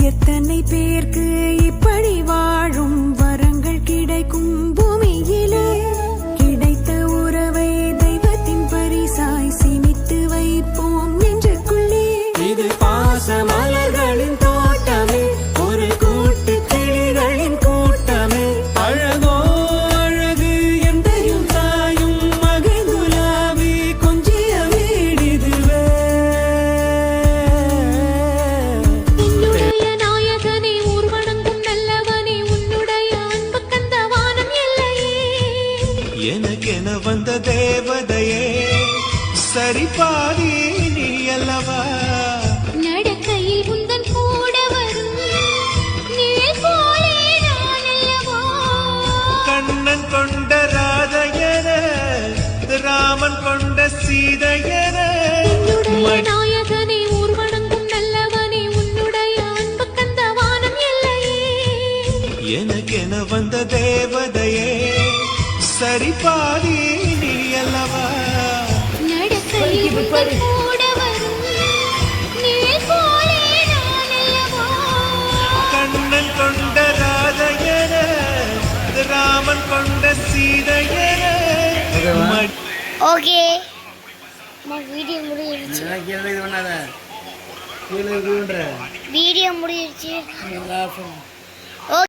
எத்தனை பேருக்கு இப்படி வாழும் வரங்கள் கிடைக்கும் பூமியிலே கிடைத்த உறவை தெய்வத்தின் பரிசாய் சிமித்து வைப்போம் நெஞ்சுக்குள்ளே. இது பாச மலர்களின் தோட்டமே, ஒரு கூட்டு கிளிகளின் கூட்டமே. அழகோ அழகு எந்தையும் தாயும் மகிழ்ந்துலாவி கொஞ்சிய வீடிதுவே. உன்னுடைய நாயகனே ஊர்வணங்கும் நல்லவனே, உன்னுடைய அன்பு கந்த வானம் எல்லையே. எனக்கென வந்த தேவதையே சரிபாதி நீ அல்லவா. நடக்கையில் உந்தன் கூட வரும் நிழல் போலே நான் அல்லவா. கண்ணன் கொண்ட ராதையன ராமன் கொண்ட சீதையன. உன்னுடைய நாயகனே ஊர்வணங்கும் நல்லவனே, உன்னுடைய அன்பு கந்த வானம் எல்லையே. எனக்கென வந்த தேவதையே சரிபாதி நீ அல்லவா. நடக்கையில் உந்தன் கூட வரும் நிழல் போலே நான் அல்லவா. கண்ணன் கொண்ட ராதையன ராமன் கொண்ட சீதையன. ஓகே வீடியோ முடிஞ்சிருச்சு. வீடியோ முடிஞ்சிருச்சு.